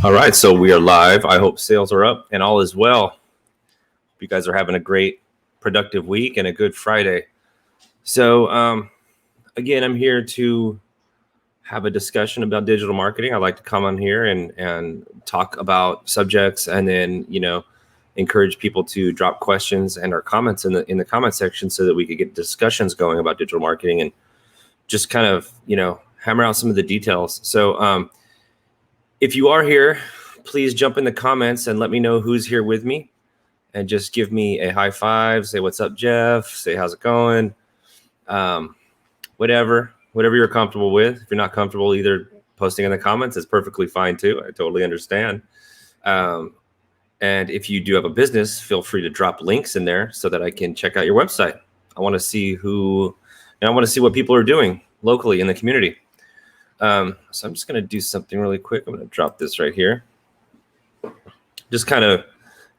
All right, so we are live. I hope sales are up and all is well. Hope you guys are having a great, productive week and a good Friday. So, again, I'm here to have a discussion about digital marketing. I like to come on here and talk about subjects, and then encourage people to drop questions and our comments in the comment section so that we could get discussions going about digital marketing and just kind of hammer out some of the details. So, if you are here, please jump in the comments and let me know who's here with me, and just give me a high five. Say, what's up, Jeff? Say, how's it going? Whatever you're comfortable with. If you're not comfortable either posting in the comments, it's perfectly fine too. I totally understand. And if you do have a business, feel free to drop links in there so that I can check out your website. I want to see what people are doing locally in the community. So I'm just going to do something really quick. I'm going to drop this right here. Just kind of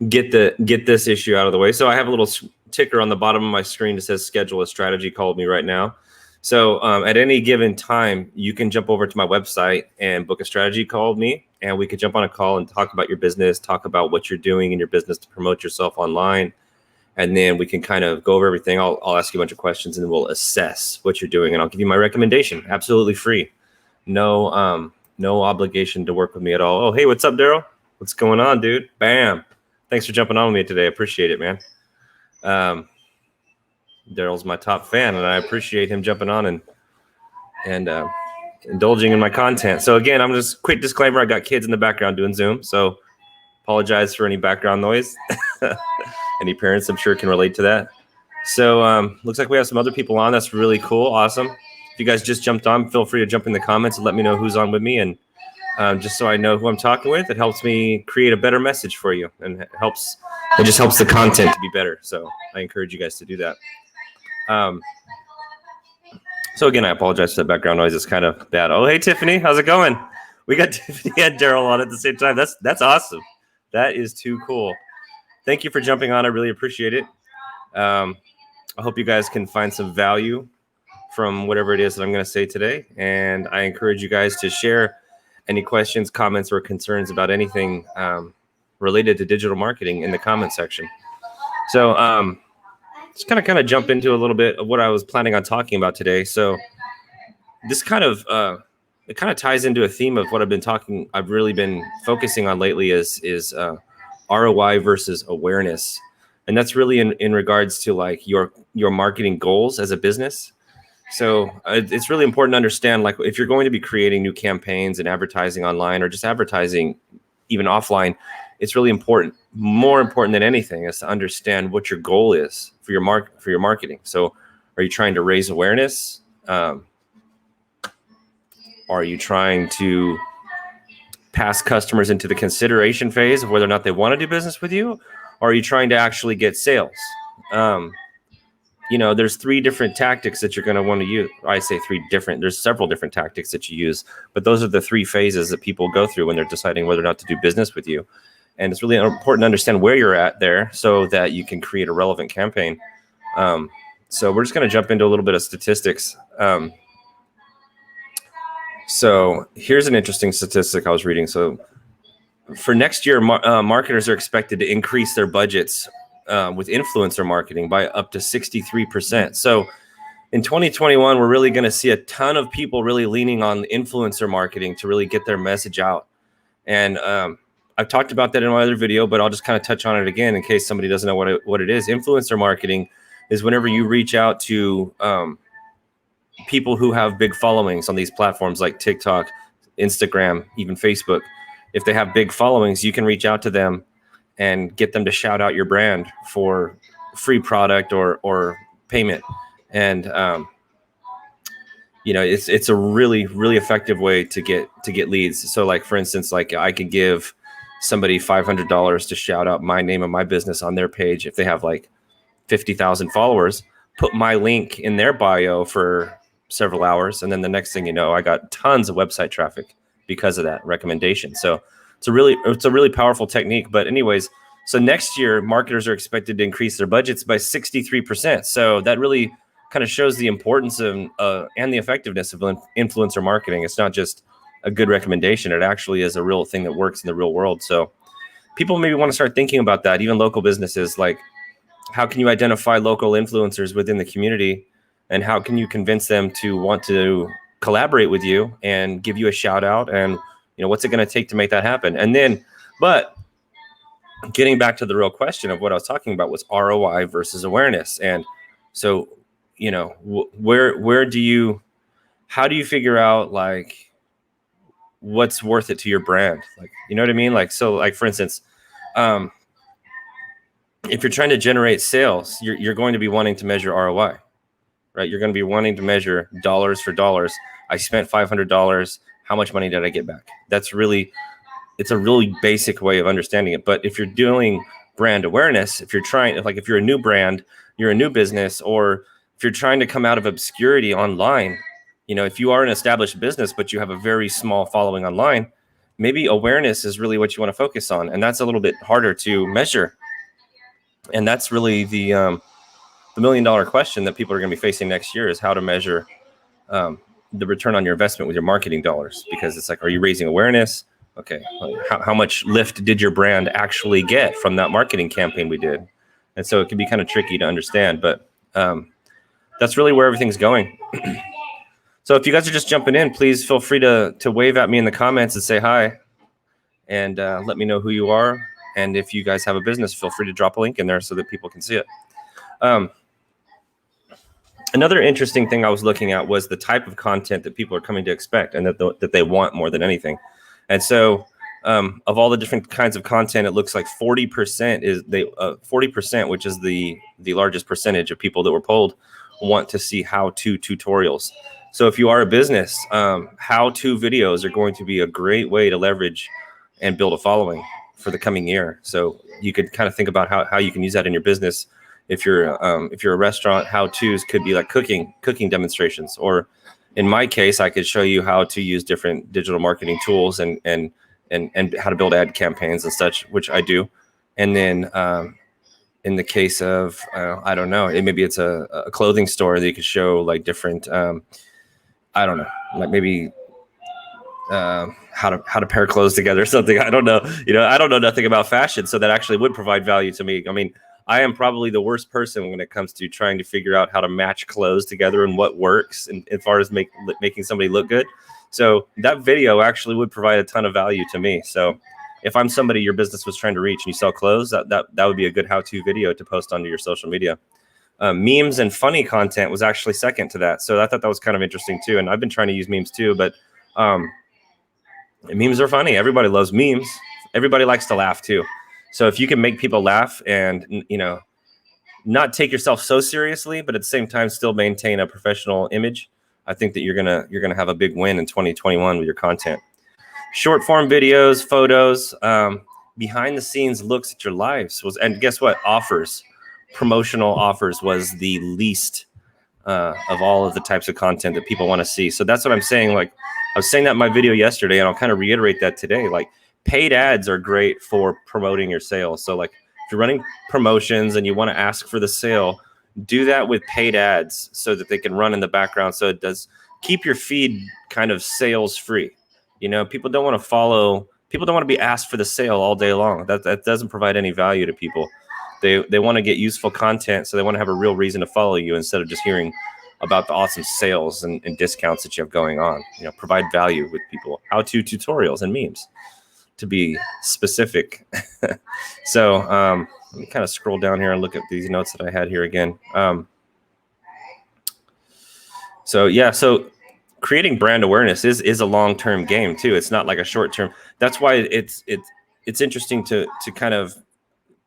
get this issue out of the way. So I have a little ticker on the bottom of my screen that says schedule a strategy call with me right now. So at any given time, you can jump over to my website and book a strategy call with me, and we could jump on a call and talk about your business, talk about what you're doing in your business to promote yourself online. And then we can kind of go over everything. I'll ask you a bunch of questions, and then we'll assess what you're doing, and I'll give you my recommendation, absolutely free. No obligation to work with me at all. Oh, hey, what's up, Daryl? What's going on, dude? Bam. Thanks for jumping on with me today. I appreciate it, man. Daryl's my top fan, and I appreciate him jumping on and indulging in my content. So again, I'm just quick disclaimer. I got kids in the background doing Zoom, so apologize for any background noise. Any parents, I'm sure, can relate to that. So looks like we have some other people on. That's really cool. Awesome. If you guys just jumped on, feel free to jump in the comments and let me know who's on with me. And just so I know who I'm talking with, it helps me create a better message for you, and it just helps the content to be better. So I encourage you guys to do that. So again, I apologize for the background noise. It's kind of bad. Oh, hey, Tiffany, how's it going? We got Tiffany and Daryl on at the same time. That's awesome. That is too cool. Thank you for jumping on. I really appreciate it. I hope you guys can find some value from whatever it is that I'm going to say today. And I encourage you guys to share any questions, comments, or concerns about anything related to digital marketing in the comment section. So just kind of jump into a little bit of what I was planning on talking about today. So this kind of ties into a theme of what I've really been focusing on lately is ROI versus awareness. And that's really in regards to like your marketing goals as a business. So it's really important to understand, like, if you're going to be creating new campaigns and advertising online, or just advertising even offline, it's really important. More important than anything is to understand what your goal is for your marketing. So are you trying to raise awareness? Are you trying to pass customers into the consideration phase of whether or not they want to do business with you? Or are you trying to actually get sales? There's three different tactics that you're going to want to use. I say there's several different tactics that you use, but those are the three phases that people go through when they're deciding whether or not to do business with you. And it's really important to understand where you're at there so that you can create a relevant campaign. So we're just going to jump into a little bit of statistics. So here's an interesting statistic I was reading. So for next year, marketers are expected to increase their budgets with influencer marketing by up to 63%. So in 2021, we're really going to see a ton of people really leaning on influencer marketing to really get their message out. And I've talked about that in my other video, but I'll just kind of touch on it again in case somebody doesn't know what it is. Influencer marketing is whenever you reach out to people who have big followings on these platforms like TikTok, Instagram, even Facebook. If they have big followings, you can reach out to them and get them to shout out your brand for free product or payment. And it's a really, really effective way to get leads. So like, for instance, like I could give somebody $500 to shout out my name and my business on their page. If they have like 50,000 followers, put my link in their bio for several hours. And then the next thing you know, I got tons of website traffic because of that recommendation. So it's a really powerful technique. But anyways, so next year, marketers are expected to increase their budgets by 63%. So that really kind of shows the importance of and the effectiveness of influencer marketing. It's not just a good recommendation. It actually is a real thing that works in the real world. So people maybe want to start thinking about that. Even local businesses, like how can you identify local influencers within the community, and how can you convince them to want to collaborate with you and give you a shout out, and what's it going to take to make that happen? And then, but getting back to the real question of what I was talking about was ROI versus awareness. And so, how do you figure out like what's worth it to your brand? Like, you know what I mean? Like, so like, for instance, if you're trying to generate sales, you're going to be wanting to measure ROI, right? You're going to be wanting to measure dollars for dollars. I spent $500. How much money did I get back? It's a really basic way of understanding it. But if you're doing brand awareness, if you're a new brand, you're a new business, or if you're trying to come out of obscurity online, if you are an established business, but you have a very small following online, maybe awareness is really what you want to focus on. And that's a little bit harder to measure. And that's really the $1 million question that people are going to be facing next year, is how to measure the return on your investment with your marketing dollars. Because it's like, are you raising awareness? Okay, how much lift did your brand actually get from that marketing campaign we did? And so it can be kind of tricky to understand, but that's really where everything's going. So if you guys are just jumping in, please feel free to wave at me in the comments and say hi, and let me know who you are. And if you guys have a business, feel free to drop a link in there so that people can see it. Another interesting thing I was looking at was the type of content that people are coming to expect and that they want more than anything. And so of all the different kinds of content, it looks like 40% is 40%, which is the largest percentage of people that were polled, want to see how-to tutorials. So if you are a business, how-to videos are going to be a great way to leverage and build a following for the coming year. So you could kind of think about how you can use that in your business. If you're a restaurant, how-tos could be like cooking demonstrations, or in my case, I could show you how to use different digital marketing tools and how to build ad campaigns and such, which I do. And then in the case of, I don't know, maybe it's a clothing store that you could show like different, I don't know, like maybe how to pair clothes together or something. I don't know. I don't know nothing about fashion, so that actually would provide value to me. I mean, I am probably the worst person when it comes to trying to figure out how to match clothes together and what works, and as far as making somebody look good. So that video actually would provide a ton of value to me. So if I'm somebody your business was trying to reach and you sell clothes, that would be a good how-to video to post onto your social media. Memes and funny content was actually second to that. So I thought that was kind of interesting too. And I've been trying to use memes too, but memes are funny. Everybody loves memes. Everybody likes to laugh too. So if you can make people laugh and, not take yourself so seriously, but at the same time still maintain a professional image, I think that you're gonna have a big win in 2021 with your content. Short form videos, photos, behind the scenes looks at your lives and guess what? Promotional offers was the least of all of the types of content that people want to see. So that's what I'm saying. Like I was saying that in my video yesterday, and I'll kind of reiterate that today. Like paid ads are great for promoting your sales. So like if you're running promotions and you want to ask for the sale, do that with paid ads so that they can run in the background. So it does keep your feed kind of sales free. People don't want to be asked for the sale all day long. That doesn't provide any value to people. They want to get useful content, so they want to have a real reason to follow you instead of just hearing about the awesome sales and discounts that you have going on. Provide value with people. How-to tutorials and memes, to be specific. So let me kind of scroll down here and look at these notes that I had here again. So creating brand awareness is a long-term game too. It's not like a short-term. That's why it's interesting to kind of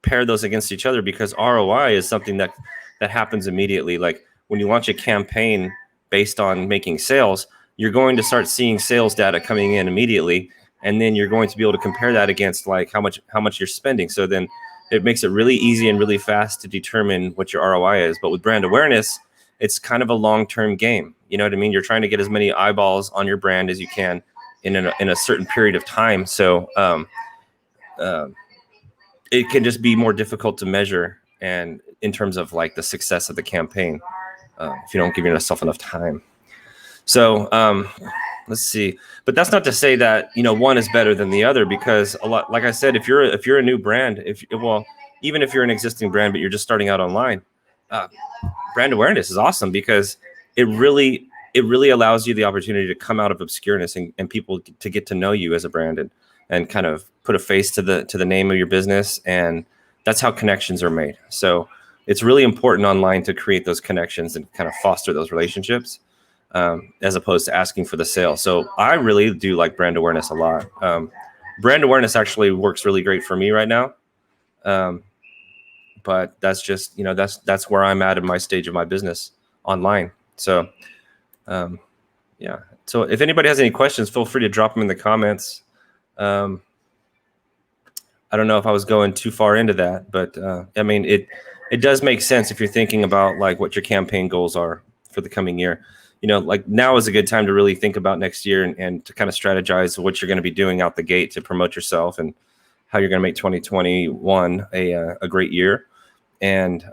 pair those against each other, because ROI is something that happens immediately. Like when you launch a campaign based on making sales, you're going to start seeing sales data coming in immediately. And then you're going to be able to compare that against like how much you're spending. So then it makes it really easy and really fast to determine what your ROI is. But with brand awareness, it's kind of a long-term game. You know what I mean? You're trying to get as many eyeballs on your brand as you can in a certain period of time. So it can just be more difficult to measure, and in terms of like the success of the campaign, if you don't give yourself enough time. So let's see. But that's not to say that, you know, one is better than the other, because a lot, like I said, if you're a new brand, even if you're an existing brand, but you're just starting out online, uh, brand awareness is awesome, because it really allows you the opportunity to come out of obscureness, and people to get to know you as a brand, and kind of put a face to the name of your business. And that's how connections are made. So it's really important online to create those connections and kind of foster those relationships, as opposed to asking for the sale. So I really do like brand awareness a lot. Brand awareness actually works really great for me right now. But that's just, you know, that's where I'm at in my stage of my business online. So, yeah. So if anybody has any questions, feel free to drop them in the comments. I don't know if I was going too far into that, but I mean, it does make sense if you're thinking about like what your campaign goals are for the coming year. You know, like now is a good time to really think about next year, and to kind of strategize what you're going to be doing out the gate to promote yourself, and how you're going to make 2021 a great year. And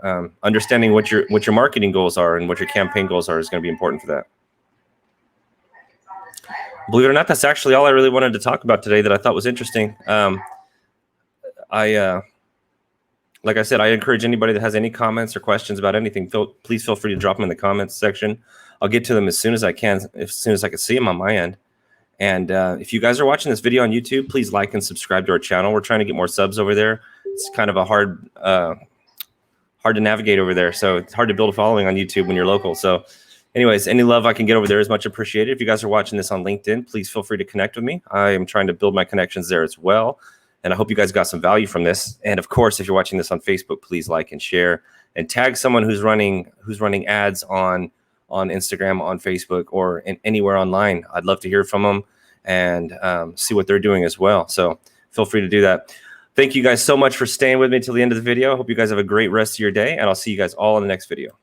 understanding what your marketing goals are and what your campaign goals are is going to be important for that. Believe it or not, that's actually all I really wanted to talk about today that I thought was interesting. Like I said, I encourage anybody that has any comments or questions about anything, please feel free to drop them in the comments section. I'll get to them as soon as I can, as soon as I can see them on my end. And if you guys are watching this video on YouTube, please like and subscribe to our channel. We're trying to get more subs over there. It's kind of a hard to navigate over there. So it's hard to build a following on YouTube when you're local. So anyways, any love I can get over there is much appreciated. If you guys are watching this on LinkedIn, please feel free to connect with me. I am trying to build my connections there as well. And I hope you guys got some value from this. And of course, if you're watching this on Facebook, please like and share, and tag someone who's running ads on Instagram, on Facebook, or anywhere online. I'd love to hear from them and see what they're doing as well. So feel free to do that. Thank you guys so much for staying with me till the end of the video. I hope you guys have a great rest of your day, and I'll see you guys all in the next video.